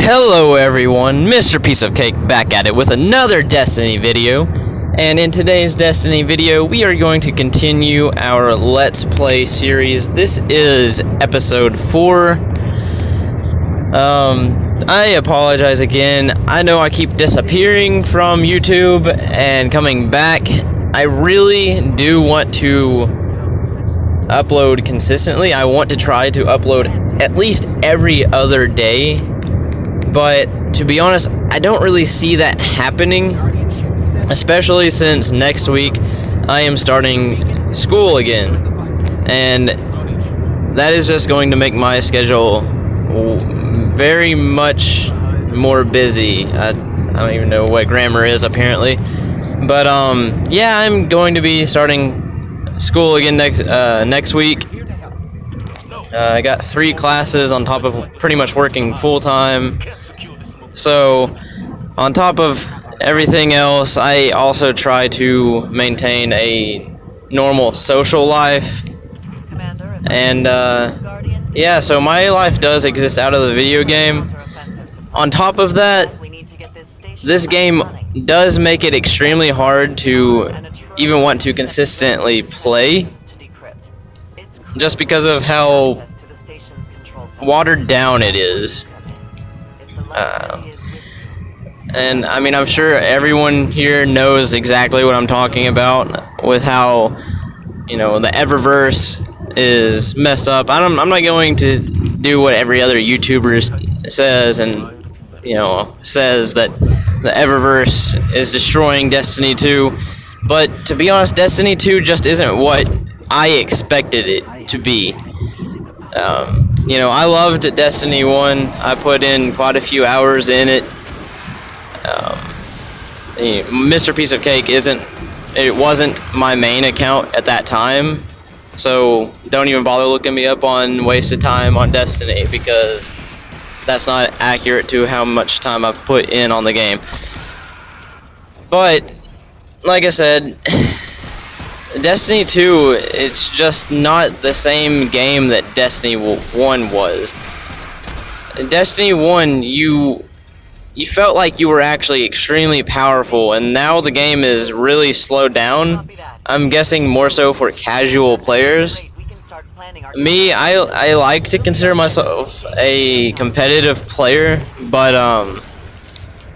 Hello everyone, Mr. Piece of Cake back at it with another Destiny video. And in today's Destiny video, we are going to continue our Let's Play series. This is episode 4. I apologize again. I know I keep disappearing from YouTube and coming back. I really do want to upload consistently. I want to try to upload at least every other day. But to be honest, I don't really see that happening, especially since next week I am starting school again, and that is just going to make my schedule very much more busy. I don't even know what grammar is apparently, but yeah, I'm going to be starting school again next week. I got 3 classes on top of pretty much working full-time. So, on top of everything else, I also try to maintain a normal social life. And, yeah, so my life does exist out of the video game. On top of that, this game does make it extremely hard to even want to consistently play, just because of how watered down it is. And I mean, I'm sure everyone here knows exactly what I'm talking about with how, you know, the Eververse is messed up. I'm not going to do what every other YouTuber says and, you know, says that the Eververse is destroying Destiny 2. But to be honest, Destiny 2 just isn't what I expected it to be. You know, I loved Destiny 1. I put in quite a few hours in it. Mr. Piece of Cake wasn't my main account at that time, so don't even bother looking me up on wasted time on Destiny, because that's not accurate to how much time I've put in on the game. But like I said, Destiny 2, it's just not the same game that Destiny 1 was. In Destiny 1, you felt like you were actually extremely powerful, and now the game is really slowed down. I'm guessing more so for casual players. Me, I like to consider myself a competitive player, but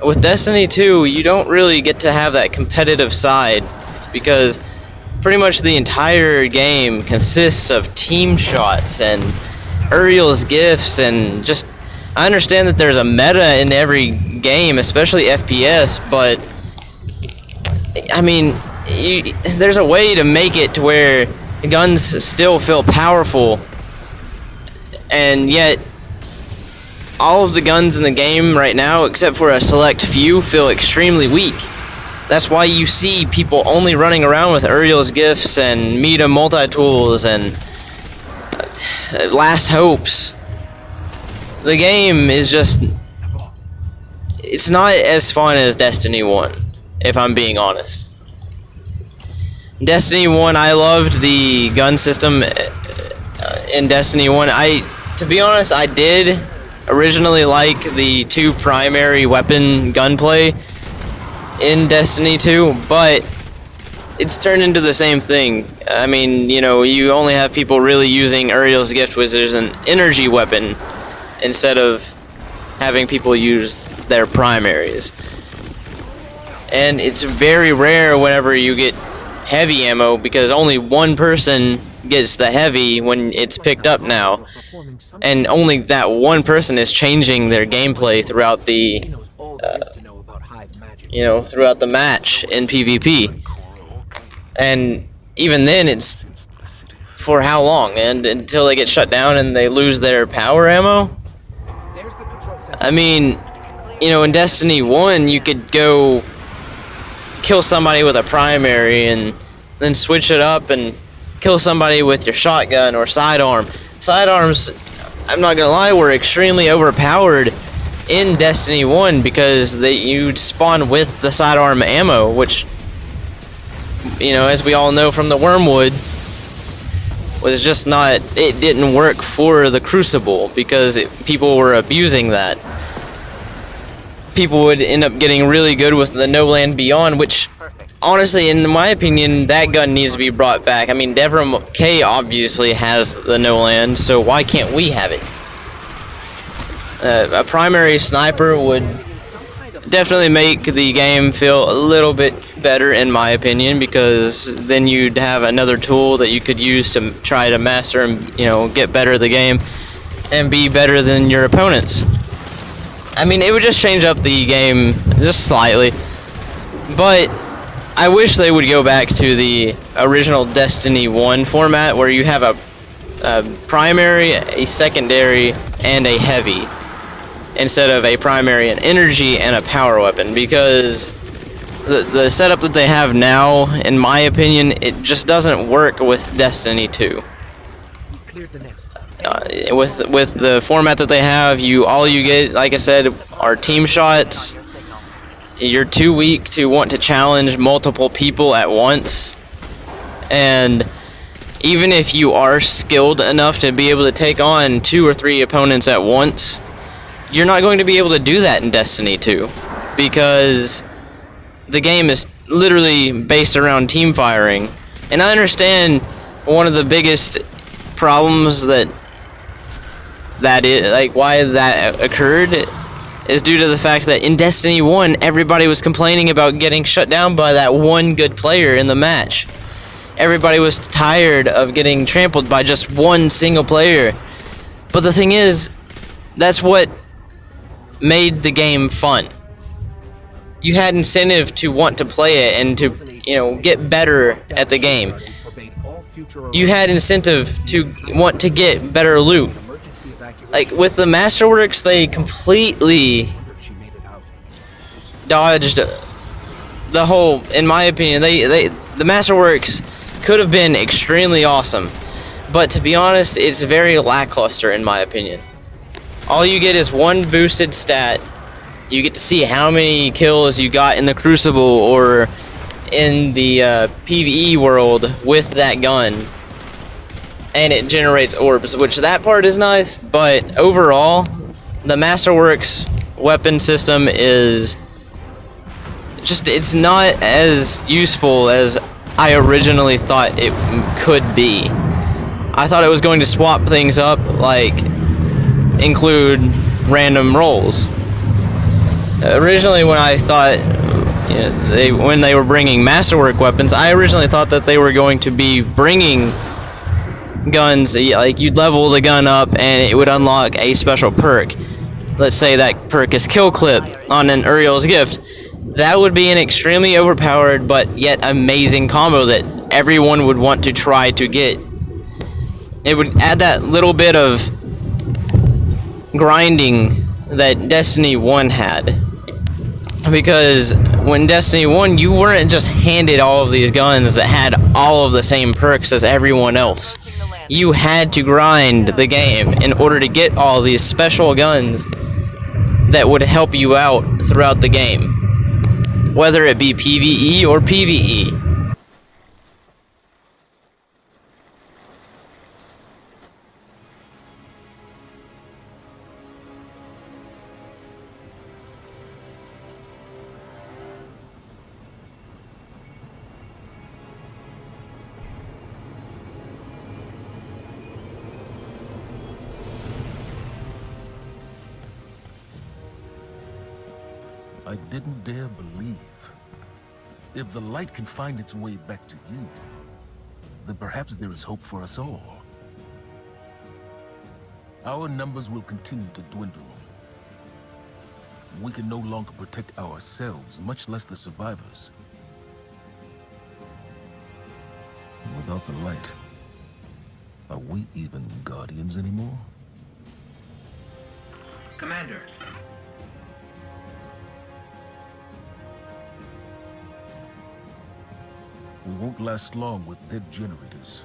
with Destiny 2, you don't really get to have that competitive side, because pretty much the entire game consists of team shots and Uriel's gifts, and just, I understand that there's a meta in every game, especially FPS, but I mean, there's a way to make it to where guns still feel powerful, and yet all of the guns in the game right now, except for a select few, feel extremely weak. That's why you see people only running around with Uriel's gifts and Meta multi-tools and Last Hopes. The game is just, it's not as fun as Destiny 1, if I'm being honest. Destiny 1, I loved the gun system in Destiny 1. To be honest, I did originally like the 2 primary weapon gunplay in Destiny 2, but it's turned into the same thing. I mean, you know, you only have people really using Uriel's gift, which is an energy weapon, instead of having people use their primaries. And it's very rare whenever you get heavy ammo, because only one person gets the heavy when it's picked up now, and only that one person is changing their gameplay throughout the throughout the match in PvP. And even then, it's for how long? And until they get shut down and they lose their power ammo? I mean, you know, in Destiny 1, you could go kill somebody with a primary and then switch it up and kill somebody with your shotgun or sidearm. Sidearms, I'm not gonna lie, were extremely overpowered in Destiny 1, because you'd spawn with the sidearm ammo, which, you know, as we all know from the Wormwood, was just not, it didn't work for the Crucible, because people were abusing that. people would end up getting really good with the No Land Beyond, which honestly, in my opinion, that gun needs to be brought back. I mean, Devrim K obviously has the No Land, so why can't we have it? A primary sniper would definitely make the game feel a little bit better, in my opinion, because then you'd have another tool that you could use to try to master and, you know, get better at the game and be better than your opponents. I mean, it would just change up the game just slightly, but I wish they would go back to the original Destiny 1 format where you have a primary, a secondary, and a heavy, instead of a primary, an energy, and a power weapon, because the setup that they have now, in my opinion, it just doesn't work with Destiny 2. With the format that they have, all you get, like I said, are team shots. You're too weak to want to challenge multiple people at once, and even if you are skilled enough to be able to take on 2 or 3 opponents at once, you're not going to be able to do that in Destiny 2, because the game is literally based around team firing. And I understand one of the biggest problems that is, like, why that occurred is due to the fact that in Destiny 1, everybody was complaining about getting shut down by that one good player in the match. Everybody was tired of getting trampled by just one single player. But the thing is, that's what made the game fun. You had incentive to want to play it and to, you know, get better at the game. You had incentive to want to get better loot. Like with the Masterworks, they completely dodged the whole, in my opinion, the Masterworks could have been extremely awesome, but to be honest, it's very lackluster in my opinion. All you get is one boosted stat. You get to see how many kills you got in the Crucible or in the PvE world with that gun. And it generates orbs, which that part is nice, but overall, the Masterworks weapon system is just, it's not as useful as I originally thought it could be. I thought it was going to swap things up, like include random rolls. Originally, when I thought, you know, when they were bringing Masterwork weapons, I originally thought that they were going to be bringing guns, like you'd level the gun up and it would unlock a special perk. Let's say that perk is Kill Clip on an Uriel's Gift. That would be an extremely overpowered but yet amazing combo that everyone would want to try to get. It would add that little bit of grinding that Destiny 1 had. Because when Destiny 1, you weren't just handed all of these guns that had all of the same perks as everyone else. You had to grind the game in order to get all these special guns that would help you out throughout the game, whether it be PvE or PvE. I didn't dare believe. If the light can find its way back to you, then perhaps there is hope for us all. Our numbers will continue to dwindle. We can no longer protect ourselves, much less the survivors. Without the light, are we even Guardians anymore? Commander. We won't last long with dead generators.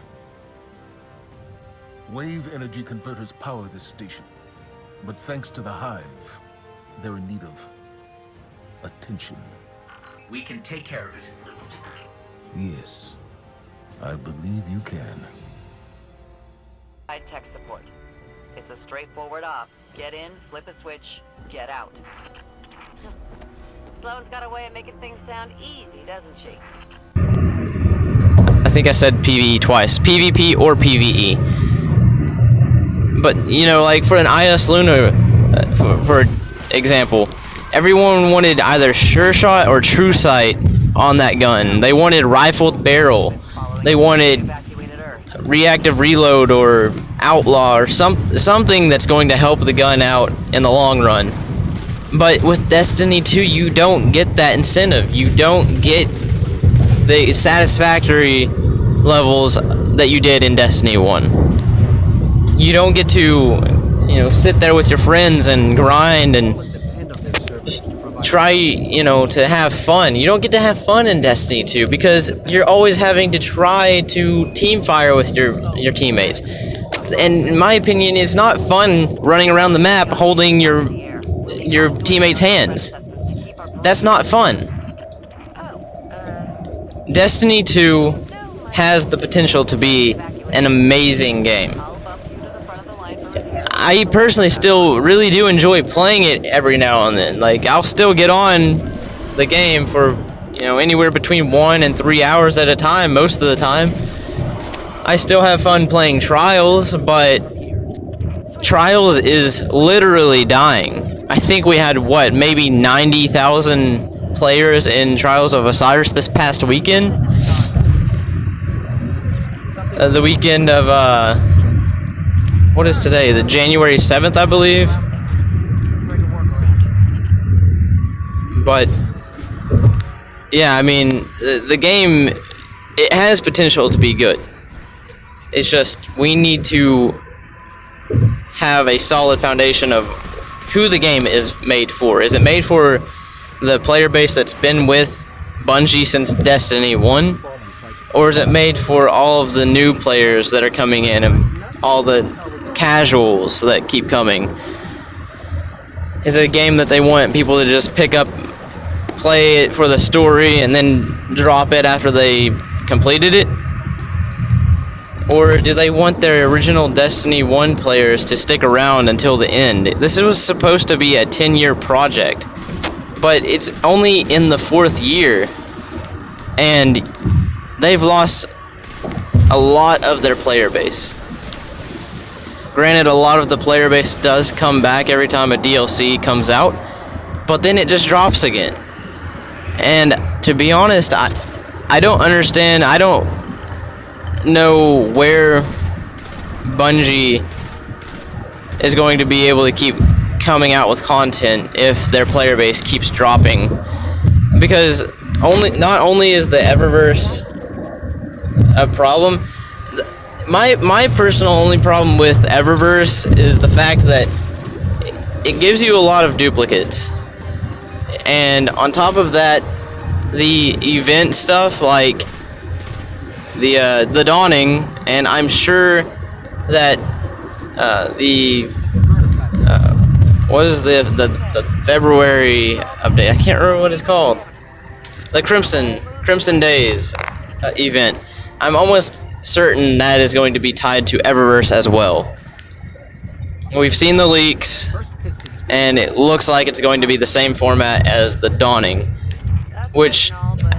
Wave energy converters power this station, but thanks to the Hive, they're in need of attention. We can take care of it. Yes, I believe you can. Tech support. It's a straightforward op. Get in, flip a switch, get out. Sloane's got a way of making things sound easy, doesn't she? I think I said PvE twice. PvP or PvE. But, you know, like for an IS Luna, for example, everyone wanted either Sure Shot or True Sight on that gun. They wanted rifled barrel. They wanted Evacuated Earth. reactive reload or outlaw or something that's going to help the gun out in the long run. But with Destiny 2, you don't get that incentive. You don't get the satisfactory levels that you did in Destiny 1. You don't get to, you know, sit there with your friends and grind and just try, you know, to have fun. You don't get to have fun in Destiny 2 because you're always having to try to team fire with your teammates. And in my opinion, it's not fun running around the map holding your teammates' hands. That's not fun. Destiny 2 has the potential to be an amazing game. I personally still really do enjoy playing it every now and then. Like, I'll still get on the game for, you know, anywhere between 1 and 3 hours at a time most of the time. I still have fun playing Trials, but Trials is literally dying. I think we had, what, maybe 90,000 players in Trials of Osiris this past weekend? The weekend of, what is today? The January 7th, I believe? But, yeah, I mean, the game, it has potential to be good. It's just, we need to have a solid foundation of who the game is made for. Is it made for the player base that's been with Bungie since Destiny 1? Or is it made for all of the new players that are coming in and all the casuals that keep coming? Is it a game that they want people to just pick up, play it for the story, and then drop it after they completed it? Or do they want their original Destiny 1 players to stick around until the end? This was supposed to be a 10-year project, but it's only in the 4th year, and they've lost a lot of their player base. Granted, a lot of the player base does come back every time a DLC comes out, but then it just drops again. And to be honest, I don't understand. I don't know where Bungie is going to be able to keep coming out with content if their player base keeps dropping. Because not only is the Eververse a problem, my personal only problem with Eververse is the fact that it gives you a lot of duplicates. And on top of that, the event stuff like the Dawning, and I'm sure that what is the February update? I can't remember what it's called. The Crimson Days event. I'm almost certain that is going to be tied to Eververse as well. We've seen the leaks, and it looks like it's going to be the same format as the Dawning, which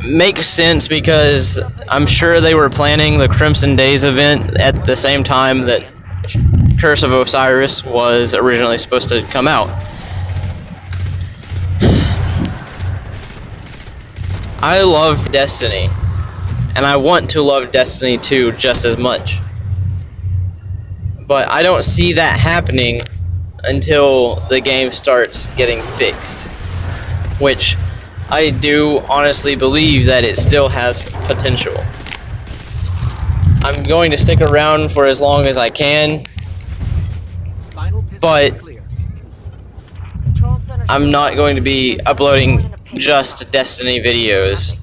makes sense because I'm sure they were planning the Crimson Days event at the same time that Curse of Osiris was originally supposed to come out. I love Destiny, and I want to love Destiny 2 just as much. But I don't see that happening until the game starts getting fixed, which I do honestly believe that it still has potential. I'm going to stick around for as long as I can, but I'm not going to be uploading just Destiny videos.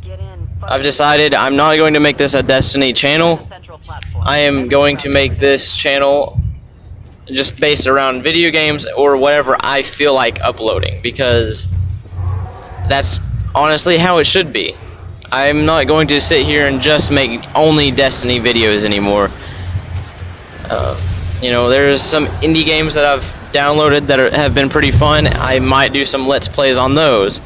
I've decided I'm not going to make this a Destiny channel. I am going to make this channel just based around video games or whatever I feel like uploading, because that's honestly how it should be. I'm not going to sit here and just make only Destiny videos anymore. You know, there's some indie games that I've downloaded that have been pretty fun. I might do some Let's Plays on those.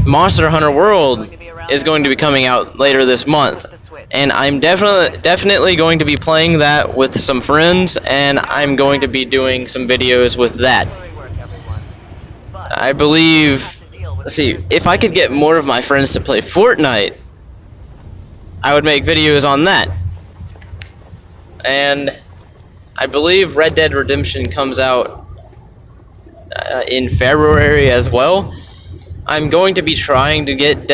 Monster Hunter World is going to be coming out later this month, and I'm definitely going to be playing that with some friends, and I'm going to be doing some videos with that. I believe, let's see, if I could get more of my friends to play Fortnite, I would make videos on that. And I believe Red Dead Redemption comes out in February as well. I'm going to be trying to get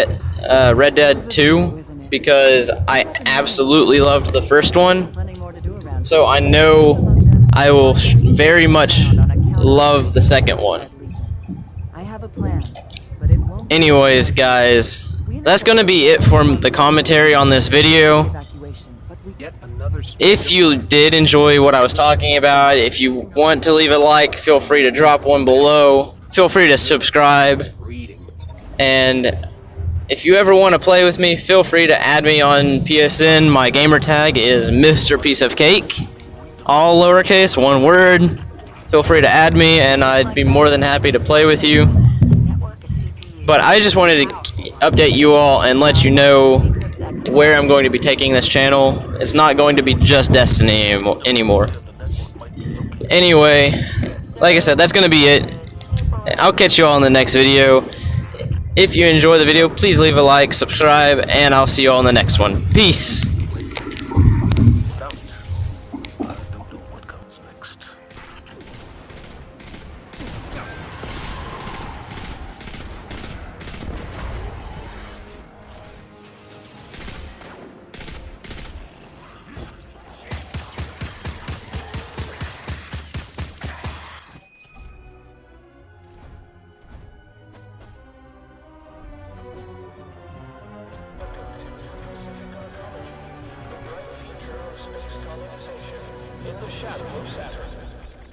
Red Dead 2 because I absolutely loved the first one. So I know I will very much love the second one. Anyways, guys, that's going to be it for the commentary on this video. If you did enjoy what I was talking about, if you want to leave a like, feel free to drop one below. Feel free to subscribe. And if you ever want to play with me, feel free to add me on PSN. My gamer tag is Mr. Piece of Cake. All lowercase, one word. Feel free to add me, and I'd be more than happy to play with you. But I just wanted to update you all and let you know where I'm going to be taking this channel. It's not going to be just Destiny anymore. Anyway, like I said, that's going to be it. I'll catch you all in the next video. If you enjoy the video, please leave a like, subscribe, and I'll see you all in the next one. Peace!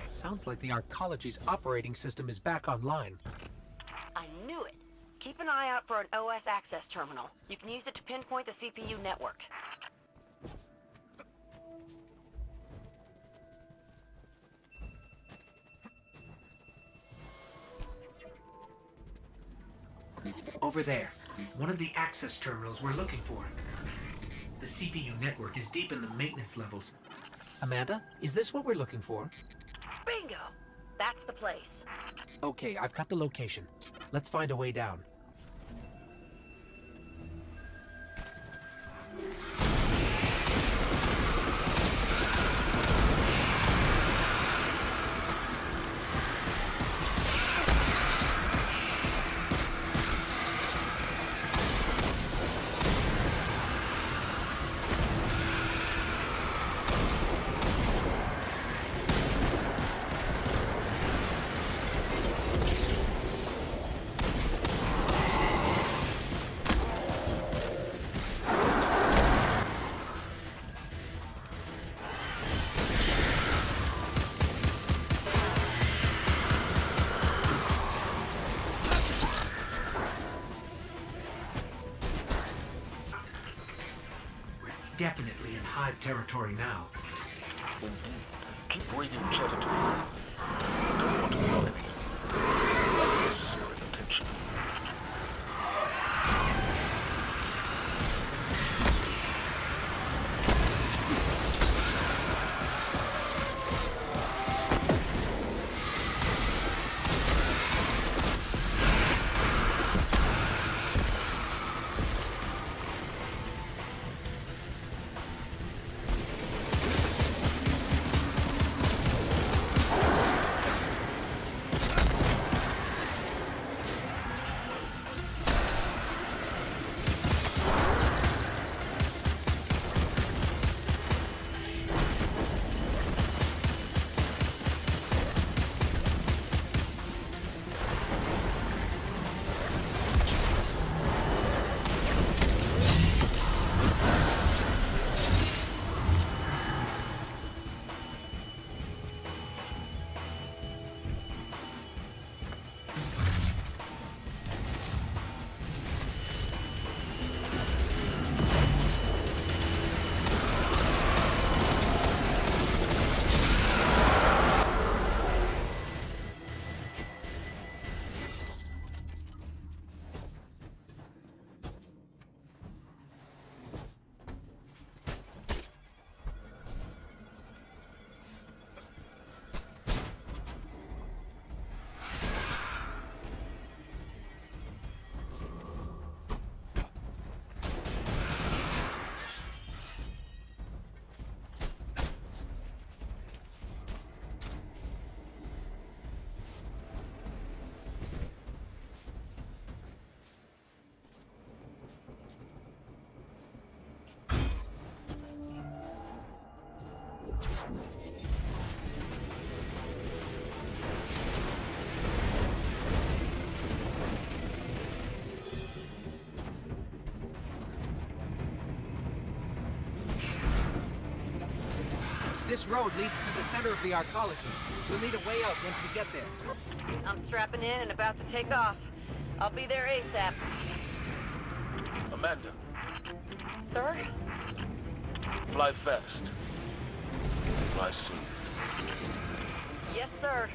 Sounds like the Arcology's operating system is back online. I knew it. Keep an eye out for an OS access terminal. You can use it to pinpoint the CPU network. Over there. One of the access terminals we're looking for. The CPU network is deep in the maintenance levels. Amanda, is this what we're looking for? Bingo! That's the place. Okay, I've got the location. Let's find a way down. Definitely in Hive territory now. Keep radio chatter to me. I don't want to know anything. Unnecessary attention. This road leads to the center of the arcology. We'll need a way out once we get there. I'm strapping in and about to take off. I'll be there ASAP. Amanda, Sir? fly fast. Fly safe. Yes, sir.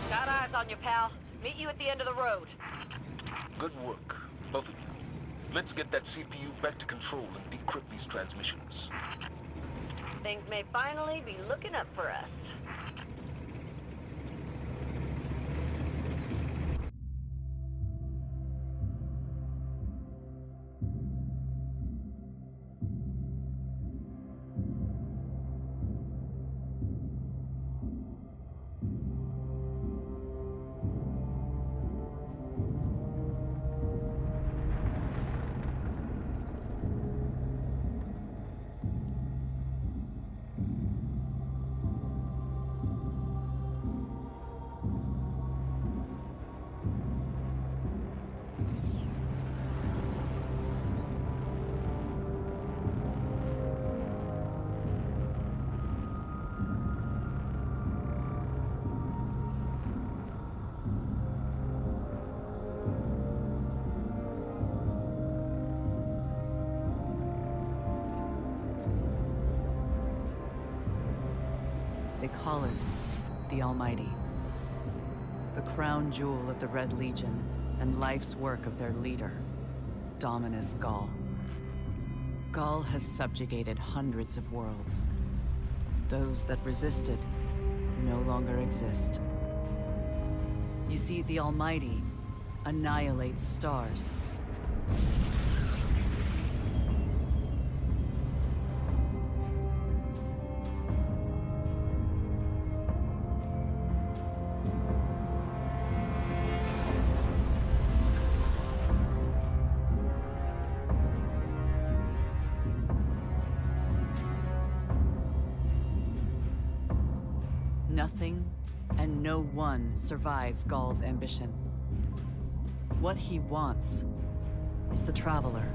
Got eyes on you, pal. Meet you at the end of the road. Good work, both of you. Let's get that CPU back to control and decrypt these transmissions. Things may finally be looking up for us. They call it the Almighty. The crown jewel of the Red Legion and life's work of their leader, Dominus Ghaul. Ghaul has subjugated hundreds of worlds. Those that resisted no longer exist. You see, the Almighty annihilates stars. Nothing and no one survives Ghaul's ambition. What he wants is the Traveler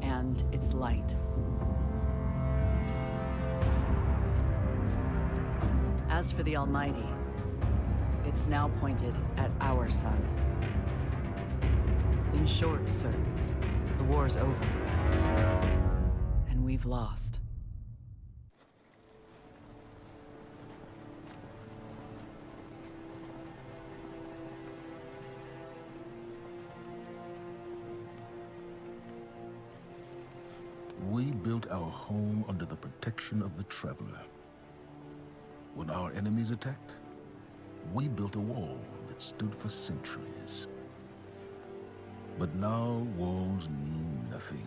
and its light. As for the Almighty, it's now pointed at our sun. In short, sir, the war's over, and we've lost. We built our home under the protection of the Traveler. When our enemies attacked, we built a wall that stood for centuries. But now walls mean nothing.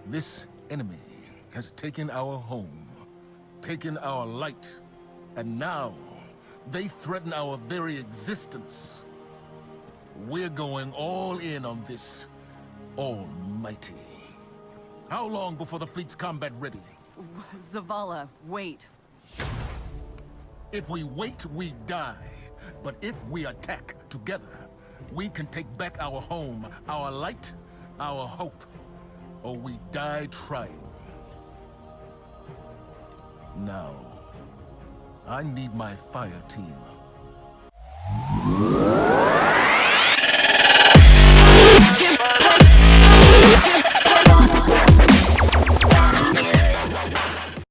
This enemy has taken our home, taken our light, and now they threaten our very existence. We're going all in on this Almighty. How long before the fleet's combat ready? Zavala, wait. If we wait, we die. But if we attack together, we can take back our home, our light, our hope. Or we die trying. Now, I need my fire team.